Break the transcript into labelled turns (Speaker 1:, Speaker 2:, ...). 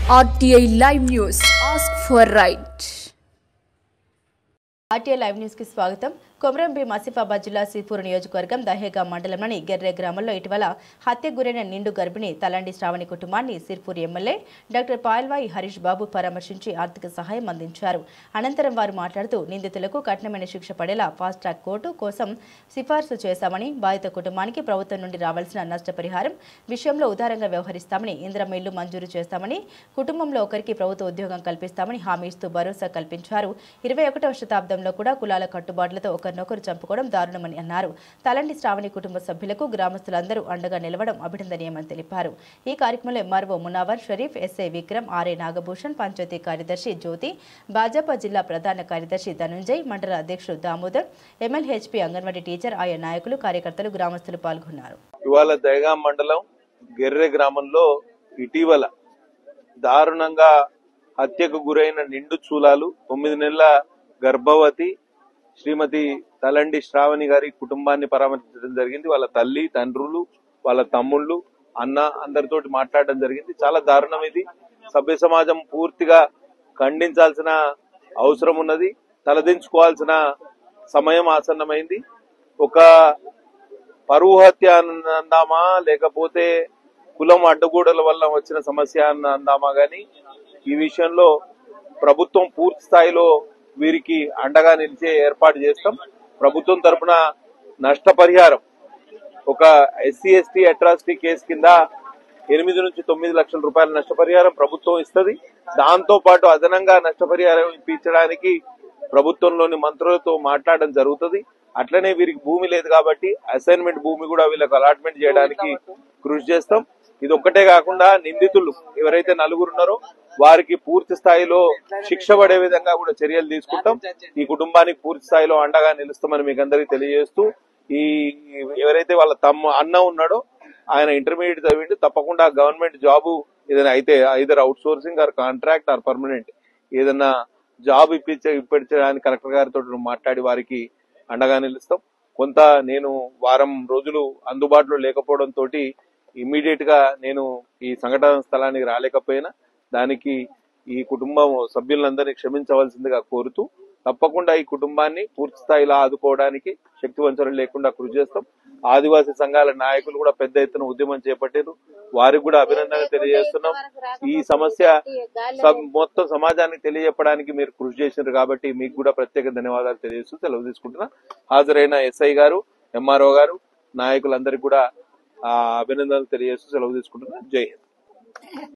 Speaker 1: RTI Live News. Ask for right.
Speaker 2: RTI Live News की स्वागतम. కొమరంభీం ఆసిఫాబాద్ జిల్లా సిర్పూర్ నియోజకవర్గం దహేగా మండలంలోని గెర్రె గ్రామంలో ఇటీవల హత్యకు గురైన నిండు గర్భిణి తలండి శ్రావణి కుటుంబాన్ని సిర్పూర్ ఎమ్మెల్యే డాక్టర్ పాయల్వాయి హరీష్ బాబు పరామర్శించి ఆర్థిక సహాయం అందించారు. అనంతరం వారు మాట్లాడుతూ నిందితులకు కఠినమైన శిక్ష పడేలా ఫాస్ట్ ట్రాక్ కోర్టు కోసం సిఫార్సు చేశామని, బాధిత కుటుంబానికి ప్రభుత్వం నుండి రావాల్సిన నష్టపరిహారం విషయంలో ఉదారంగా వ్యవహరిస్తామని, ఇందిరమ్మ ఇల్లు మంజూరు చేస్తామని, కుటుంబంలో ఒకరికి ప్రభుత్వ ఉద్యోగం కల్పిస్తామని హామీ ఇస్తూ భరోసా కల్పించారు. 21వ శతాబ్దంలో కూడా కులాల కట్టుబాట్లతో ఒకరినొకరు చంపుకోవడం దారుణమని అన్నారు. తలండి శ్రావణి కుటుంబ సభ్యులకు గ్రామస్తులందరూ అండగా నిలవడం అభినందనీయమని తెలిపారు. ఈ కార్యక్రమంలో MRO Munawar Sharif, SI Vikram, RA Nagabhushan, panchayat కార్యదర్శి జ్యోతి, భాజపా జిల్లా ప్రధాన కార్యదర్శి ధనుంజయ్, మండల అధ్యక్షుడు దామోదర్, ఎంఎల్హెచ్పి, అంగన్వాడీ టీచర్, ఆయా నాయకులు, కార్యకర్తలు, గ్రామస్తులు పాల్గొన్నారు.
Speaker 3: ఇవాళ దహేగా మండలం గెర్రె గ్రామంలో ఇటీవల దారుణంగా హత్యకు గురైన నిండు చూలాలు 9 నెలల గర్భవతి శ్రీమతి తలండి శ్రావణి గారి కుటుంబాన్ని పరామర్శించడం జరిగింది. వాళ్ళ తల్లి, తండ్రులు, వాళ్ళ తమ్ముళ్ళు, అన్న అందరితోటి మాట్లాడడం జరిగింది. చాలా దారుణం ఇది. సభ్య సమాజం పూర్తిగా ఖండించాల్సిన అవసరం ఉన్నది. తలదించుకోవాల్సిన సమయం ఆసన్నమైంది. ఒక పరువు హత్య అందామా, లేకపోతే కులం అడ్డగోడల వల్ల వచ్చిన సమస్య అందామా గాని ఈ విషయంలో ప్రభుత్వం పూర్తి స్థాయిలో వీరికి అండగా నిలిచే ఏర్పాటు చేస్తాం. ప్రభుత్వం తరఫున నష్టపరిహారం ఒక ఎస్సీ ఎస్టీ అట్రాసిటీ కేసు కింద 8 నుంచి 9 లక్షల రూపాయల నష్టపరిహారం ప్రభుత్వం ఇస్తుంది. దాంతో పాటు అదనంగా నష్టపరిహారం ఇప్పించడానికి ప్రభుత్వంలోని మంత్రులతో మాట్లాడడం జరుగుతుంది. అట్లనే వీరికి భూమి లేదు కాబట్టి అసైన్మెంట్ భూమి కూడా వీళ్ళకి అలాట్మెంట్ చేయడానికి కృషి చేస్తాం. ఇది ఒక్కటే కాకుండా నిందితులు ఎవరైతే 4 ఉన్నారో వారికి పూర్తి స్థాయిలో శిక్ష పడే విధంగా కూడా చర్యలు తీసుకుంటాం. ఈ కుటుంబానికి పూర్తి స్థాయిలో అండగా నిలుస్తామని మీకు అందరికీ తెలియజేస్తూ, ఈ ఎవరైతే వాళ్ళ అన్న ఉన్నాడో ఆయన ఇంటర్మీడియట్ చదివిండి, తప్పకుండా గవర్నమెంట్ జాబు ఏదైనా అయితే either outsourcing or contract or permanent ఏదన్నా జాబ్ ఇప్పించడానికి కలెక్టర్ గారితో మాట్లాడి వారికి అండగా నిలుస్తాం. కొంత నేను వారం రోజులు అందుబాటులో లేకపోవడం తోటి ఇమ్మీడియట్ గా నేను ఈ సంఘటన స్థలానికి రాలేకపోయినా దానికి ఈ కుటుంబం సభ్యులందరినీ క్షమించవలసిందిగా కోరుతూ, తప్పకుండా ఈ కుటుంబాన్ని పూర్తి స్థాయిలో ఆదుకోవడానికి శక్తి వంచన లేకుండా కృషి చేస్తాం. ఆదివాసీ సంఘాల నాయకులు కూడా పెద్ద ఎత్తున ఉద్యమం చేపట్టారు. వారికి కూడా అభినందనలు తెలియజేస్తున్నాం. ఈ సమస్య మొత్తం సమాజానికి తెలియజెప్పడానికి మీరు కృషి చేసినారు కాబట్టి మీకు కూడా ప్రత్యేక ధన్యవాదాలు తెలియజేస్తూ సెలవు తీసుకుంటున్నా. హాజరైన ఎస్ఐ గారు, ఎంఆర్ఓ గారు, నాయకులందరికీ కూడా అభినందనలు తెలియజేస్తూ సెలవు తీసుకుంటున్నా. జై హింద్.